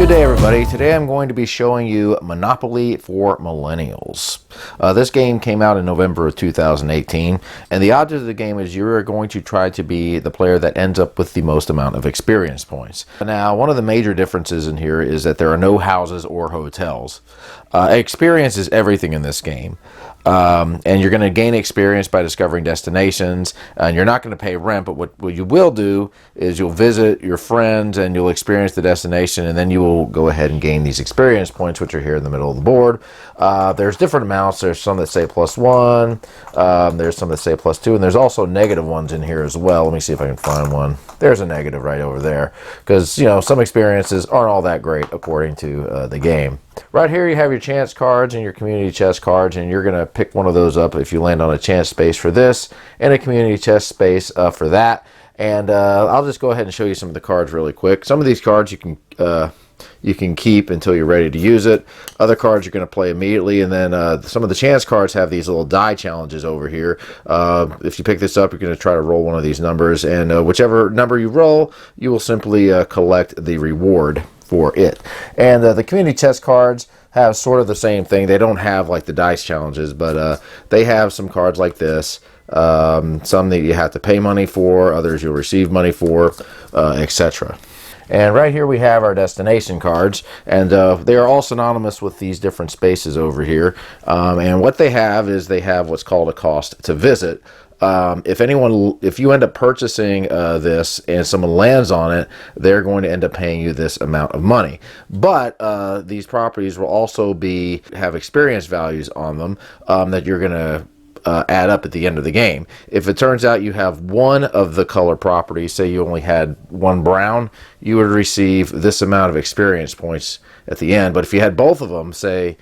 Good day, everybody. Today I'm going to be showing you Monopoly for Millennials. This game came out in November of 2018, and the object of the game is you are going to try to be the player that ends up with the most amount of experience points. Now, one of the major differences in here is that there are no houses or hotels. Experience is everything in this game. And you're going to gain experience by discovering destinations, and you're not going to pay rent, but what you will do is you'll visit your friends and you'll experience the destination, and then you will go ahead and gain these experience points, which are here in the middle of the board. There's different amounts. There's some that say +1, there's some that say +2, and there's also negative ones in here as well. Let me see if I can find one. There's a negative right over there, because you know, some experiences aren't all that great according to the game. Right here you have your chance cards and your community chest cards, and you're going to pick one of those up if you land on a chance space for this and a community chest space for that. And I'll just go ahead and show you some of the cards really quick. Some of these cards you can keep until you're ready to use it. Other cards you're going to play immediately, and then some of the chance cards have these little die challenges over here. If you pick this up, you're going to try to roll one of these numbers, and whichever number you roll, you will simply collect the reward for it. And the community chest cards have sort of the same thing. They don't have like the dice challenges, but they have some cards like this. Some that you have to pay money for, others you'll receive money for, etc. And right here we have our destination cards, and they are all synonymous with these different spaces over here. And what they have is they have what's called a cost to visit. If you end up purchasing this and someone lands on it, they're going to end up paying you this amount of money. But these properties will also have experience values on them that you're going to add up at the end of the game. If it turns out you have one of the color properties, say you only had one brown, you would receive this amount of experience points at the end. But if you had both of them, say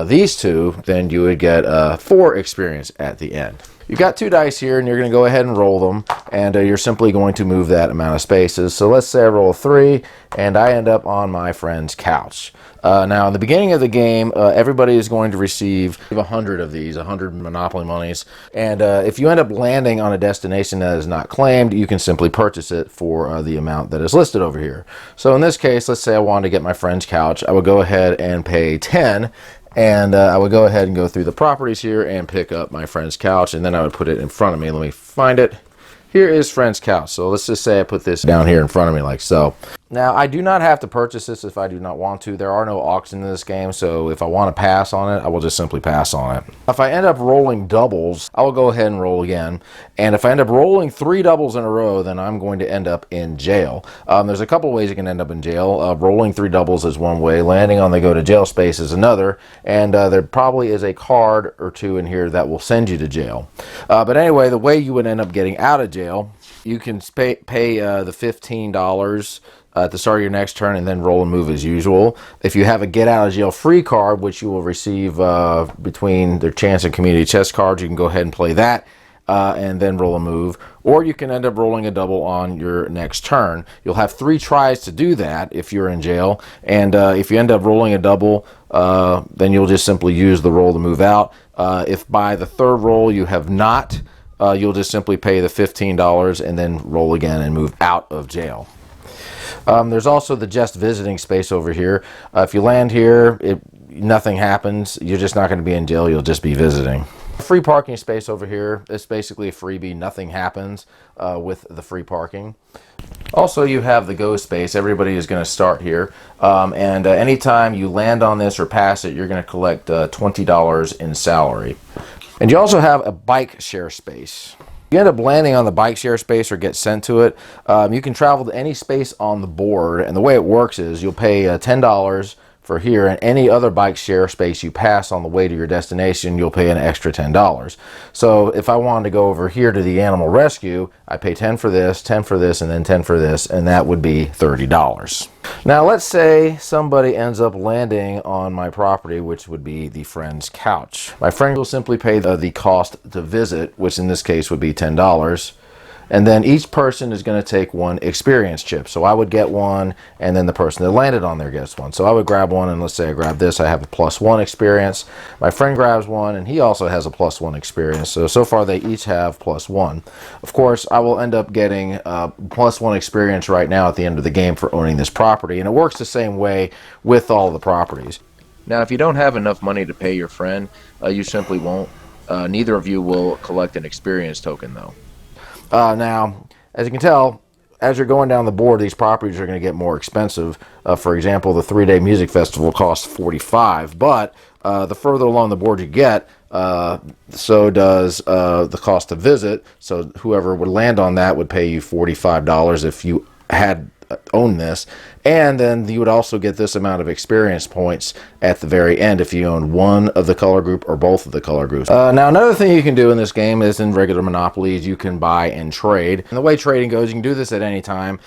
these two, then you would get 4 experience at the end. You've got 2 dice here, and you're going to go ahead and roll them, and you're simply going to move that amount of spaces. So let's say I roll 3, and I end up on my friend's couch. Now, in the beginning of the game, everybody is going to receive 100 of these, 100 Monopoly monies. And if you end up landing on a destination that is not claimed, you can simply purchase it for the amount that is listed over here. So in this case, let's say I wanted to get my friend's couch. I would go ahead and pay 10. And I would go ahead and go through the properties here and pick up my friend's couch, and then I would put it in front of me. Let me find it. Here is friend's couch. So let's just say I put this down here in front of me like so. Now, I do not have to purchase this if I do not want to. There are no auctions in this game, so if I want to pass on it, I will just simply pass on it. If I end up rolling doubles, I will go ahead and roll again. And if I end up rolling 3 doubles in a row, then I'm going to end up in jail. There's a couple ways you can end up in jail. Rolling 3 doubles is one way. Landing on the go to jail space is another. And there probably is a card or 2 in here that will send you to jail. But anyway, the way you would end up getting out of jail, you can pay the $15 at the start of your next turn, and then roll and move as usual. If you have a get out of jail free card, which you will receive between their chance and community chest cards, you can go ahead and play that and then roll a move. Or you can end up rolling a double on your next turn. You'll have 3 tries to do that if you're in jail, and if you end up rolling a double, then you'll just simply use the roll to move out. If by the 3rd roll you have not, you'll just simply pay the $15 and then roll again and move out of jail. There's also the just visiting space over here. If you land here, nothing happens. You're just not going to be in jail. You'll just be visiting. Free parking space over here. It's basically a freebie. Nothing happens with the free parking. Also, you have the go space. Everybody is going to start here. And anytime you land on this or pass it, you're going to collect $20 in salary. And you also have a bike share space. You end up landing on the bike share space or get sent to it. You can travel to any space on the board, and the way it works is you'll pay $10 for here, and any other bike share space you pass on the way to your destination, you'll pay an extra $10. So if I wanted to go over here to the animal rescue, I pay 10 for this, 10 for this, and then 10 for this, and that would be $30. Now let's say somebody ends up landing on my property, which would be the friend's couch. My friend will simply pay the cost to visit, which in this case would be $10. And then each person is going to take one experience chip. So I would get one, and then the person that landed on there gets one. So I would grab one, and let's say I grab this, I have a +1 experience. My friend grabs one, and he also has a +1 experience. So far they each have +1. Of course, I will end up getting +1 experience right now at the end of the game for owning this property. And it works the same way with all the properties. Now, if you don't have enough money to pay your friend, you simply won't. Neither of you will collect an experience token, though. Now, as you can tell, as you're going down the board, these properties are going to get more expensive. For example, the 3-day music festival costs $45, but the further along the board you get, so does the cost to visit. So whoever would land on that would pay you $45 if you had owned this, and then you would also get this amount of experience points at the very end if you own one of the color group or both of the color groups. Now, another thing you can do in this game is in regular Monopoly is you can buy and trade. And the way trading goes, you can do this at any time.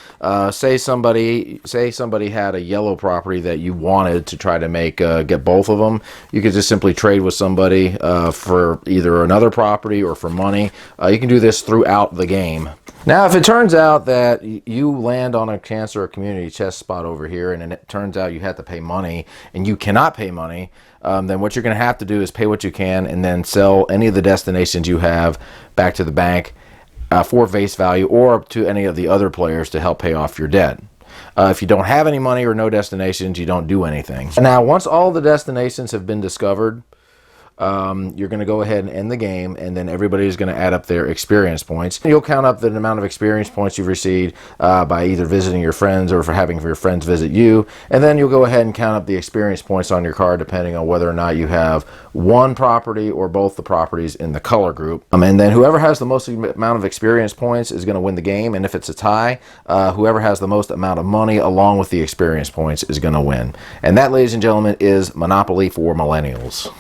Say somebody had a yellow property that you wanted to try to make get both of them. You could just simply trade with somebody for either another property or for money. You can do this throughout the game. Now, if it turns out that you land on a chance or a community chest spot over here, and it turns out you have to pay money, and you cannot pay money, then what you're going to have to do is pay what you can, and then sell any of the destinations you have back to the bank for face value, or to any of the other players to help pay off your debt. If you don't have any money or no destinations, you don't do anything. Now, once all the destinations have been discovered, you're going to go ahead and end the game, and then everybody's going to add up their experience points. You'll count up the amount of experience points you've received by either visiting your friends or for having your friends visit you, and then you'll go ahead and count up the experience points on your card depending on whether or not you have one property or both the properties in the color group. And then whoever has the most amount of experience points is going to win the game, and if it's a tie, whoever has the most amount of money along with the experience points is going to win. And that, ladies and gentlemen, is Monopoly for Millennials.